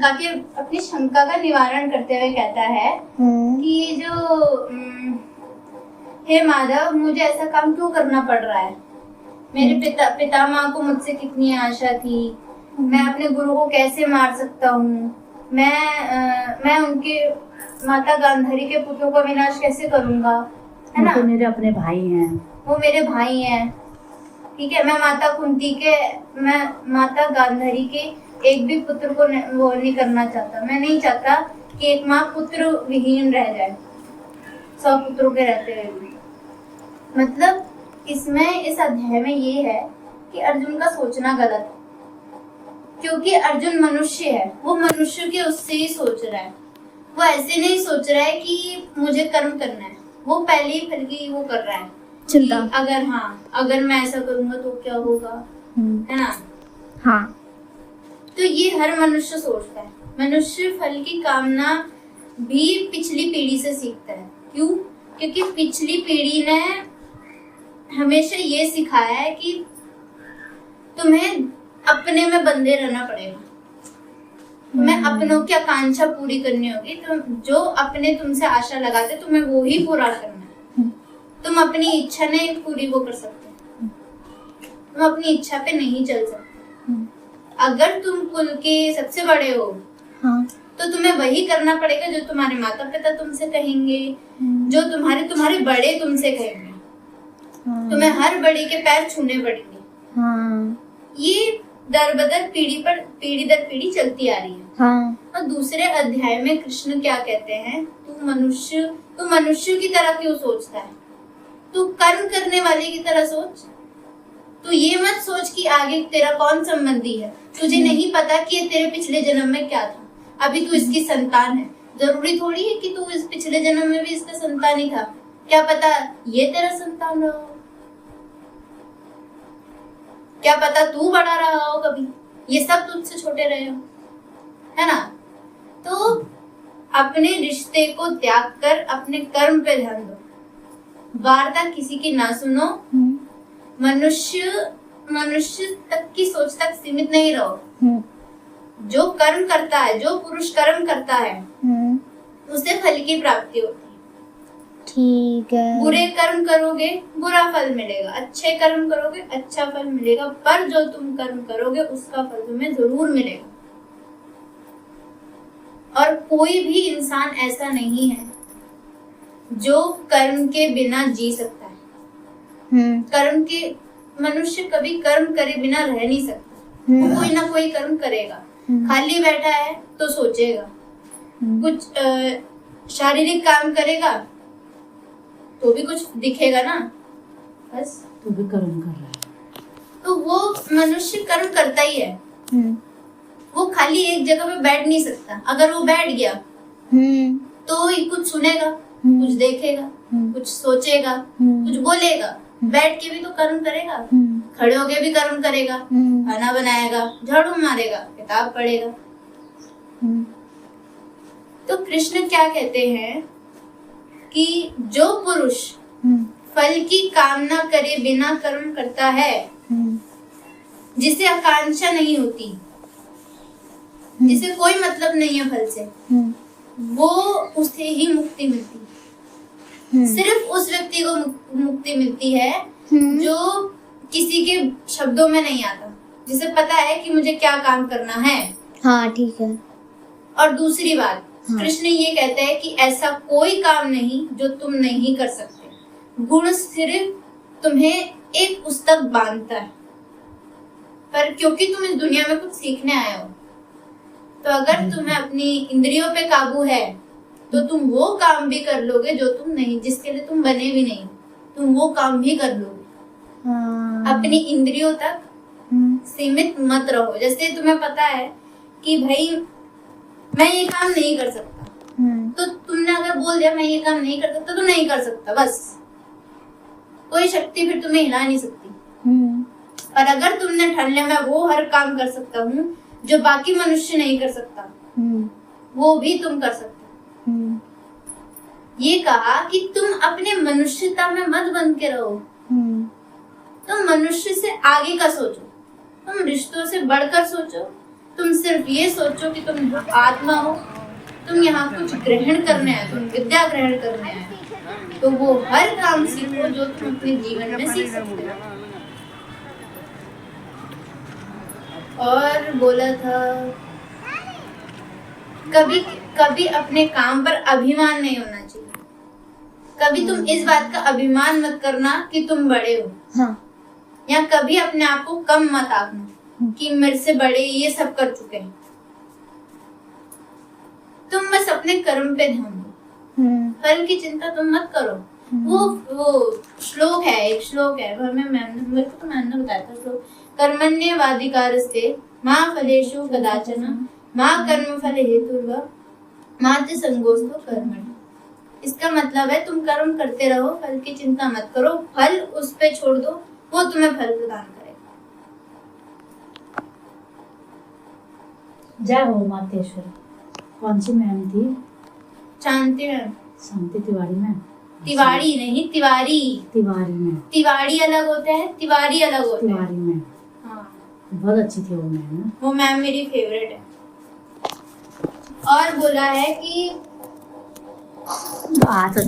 अपनी शंका का निवारण करते हुए कहता है कि जो हे माधव, मुझे ऐसा काम क्यों करना पड़ रहा है? मेरे पितामह को मुझसे कितनी आशा थी, मैं अपने गुरु को कैसे मार सकता हूँ, मैं उनके माता गांधारी के पुत्रों का विनाश कैसे करूंगा, है ना? तो मेरे अपने भाई हैं, वो मेरे भाई हैं, ठीक है। मैं माता गांधारी के एक भी पुत्र को वो नहीं करना चाहता। मैं नहीं चाहता कि एक माँ पुत्र विहीन रह जाए 100 पुत्रों के रहते हुए भी। मतलब इसमें इस अध्याय में ये है कि अर्जुन का सोचना गलत है, क्योंकि अर्जुन मनुष्य है। वो मनुष्य के उससे ही सोच रहा है। वो ऐसे नहीं सोच रहा है कि मुझे कर्म करना है। वो पहले ही फल की वो कर रहा है चिंता। अगर मैं ऐसा करूंगा तो क्या होगा, है ना? हाँ। तो ये हर मनुष्य सोचता है। मनुष्य फल की कामना भी पिछली पीढ़ी से सीखता है। क्यों? क्योंकि पिछली पीढ़ी ने हमेशा ये सिखाया है कि तुम्हें अपने में बंधे रहना पड़ेगा, तुम्हें अपनों की आकांक्षा पूरी करनी होगी। जो अपने तुमसे आशा लगाते तुम्हें वो ही पूरा करना है। तुम अपनी इच्छा नहीं पूरी वो कर सकते, तुम अपनी इच्छा पे नहीं चल सकते। अगर तुम कुल के सबसे बड़े हो, हाँ, तो तुम्हें वही करना पड़ेगा जो तुम्हारे माता पिता तुमसे कहेंगे, जो तुम्हारे बड़े तुमसे कहेंगे। हाँ। तुम्हें हर बड़े के पैर छूने पड़ेंगे। हाँ। ये दर बदर पीढ़ी दर पीढ़ी चलती आ रही है। हाँ। और दूसरे अध्याय में कृष्ण क्या कहते हैं? तू मनुष्य की तरह क्यों सोचता है? तू कर्म करने वाले की तरह सोच। तू ये मत सोच कि आगे तेरा कौन संबंधी है। तुझे नहीं पता कि ये तेरे पिछले जन्म में क्या था। अभी तू इसकी संतान है। जरूरी थोड़ी है कि तू इस पिछले जन्म में भी इसका संतान ही था। क्या पता ये तेरा संतान रहा हो, क्या पता तू बड़ा रहा हो कभी, ये सब तुझसे छोटे रहे हो, है ना? तो अपने रिश्ते को त्याग कर अपने कर्म पे ध्यान दो। वार्ता किसी की ना सुनो। मनुष्य तक की सोच तक सीमित नहीं रहो। जो कर्म करता है, जो पुरुष कर्म करता है, उसे फल की प्राप्ति होती है। ठीक है। बुरे कर्म करोगे बुरा फल मिलेगा, अच्छे कर्म करोगे अच्छा फल मिलेगा, पर जो तुम कर्म करोगे उसका फल तुम्हें जरूर मिलेगा। और कोई भी इंसान ऐसा नहीं है जो कर्म के बिना जी सकता है। मनुष्य कभी कर्म करे बिना रह नहीं सकता। वो कोई ना कोई कर्म करेगा। खाली बैठा है तो सोचेगा, कुछ शारीरिक काम करेगा तो भी कुछ दिखेगा ना, बस तो भी कर्म कर रहा है। तो वो मनुष्य कर्म करता ही है। वो खाली एक जगह पे बैठ नहीं सकता। अगर वो बैठ गया तो ही कुछ सुनेगा, कुछ देखेगा, कुछ सोचेगा, कुछ बोलेगा। बैठ के भी तो कर्म करेगा, खड़े होके भी कर्म करेगा, खाना बनाएगा, झाड़ू मारेगा, किताब पढ़ेगा। तो कृष्ण क्या कहते हैं कि जो पुरुष फल की कामना करे बिना कर्म करता है, जिसे आकांक्षा नहीं होती, जिसे कोई मतलब नहीं है फल से, वो उसे ही मुक्ति मिलती है। सिर्फ उस व्यक्ति को मुक्ति मिलती है जो किसी के शब्दों में नहीं आता, जिसे पता है कि मुझे क्या काम करना है। हाँ, ठीक है। और दूसरी बात, हाँ, कृष्ण ये कहते हैं कि ऐसा कोई काम नहीं जो तुम नहीं कर सकते। गुण सिर्फ तुम्हें एक उस तक बांधता है, पर क्योंकि तुम इस दुनिया में कुछ सीखने आए हो, तो अगर तुम्हें अपनी इंद्रियों पे काबू है तो तुम वो काम भी कर लोगे जो तुम नहीं, जिसके लिए तुम बने भी नहीं, तुम वो काम भी कर लोगे। अपनी इंद्रियों तक सीमित मत रहो। जैसे तुम्हें पता है कि भाई मैं ये काम नहीं कर सकता, तो तुमने अगर बोल दिया मैं ये काम नहीं कर सकता तो नहीं कर सकता, बस। कोई शक्ति फिर तुम्हें हिला नहीं सकती। पर अगर तुमने ठान लिया मैं वो हर काम कर सकता हूँ जो बाकी मनुष्य नहीं कर सकता, वो भी तुम कर सकते। ये कहा कि तुम अपने मनुष्यता में मत बन के रहो। तुम मनुष्य से आगे का सोचो, तुम रिश्तों से बढ़कर सोचो, तुम सिर्फ ये सोचो कि तुम आत्मा हो, तुम यहाँ कुछ ग्रहण करने आए, तुम विद्या ग्रहण करने आए, तो वो हर काम सीखो जो तुम अपने जीवन में सीख सकते हो। और बोला था कभी कभी अपने काम पर अभिमान नहीं होना चाहिए। कभी तुम इस बात का अभिमान मत करना कि तुम बड़े हो, हाँ। या कभी अपने आप को कम मत आंकना कि मेरे से बड़े ये सब कर चुके हैं। तुम बस अपने कर्म पे ध्यान दो, फल की चिंता तुम मत करो। वो श्लोक है, एक श्लोक है, मेरे को तो मैम ने बताया था श्लोक, कर्मण्येवाधिकारस्ते मा फलेषु कदाचन मा कर्म फल हेतुर्वा मा च संगोस्तु कर्मणि। इसका मतलब है तुम कर्म करते रहो, फल की चिंता मत करो, फल उस पे छोड़ दो, वो तुम्हें फल प्रदान करेगा। जय हो मातेश्वरी। कौन सी मैम थी? शांति मैम। शांति तिवारी मैम? तिवारी नहीं, तिवारी। तिवारी मैम। तिवारी अलग होता है, तिवारी अलग होता है। तिवारी मैम। हाँ, बहुत अच्छी थी वो मैम। वो मैम मेरी फेवरेट है। और बोला है कि आज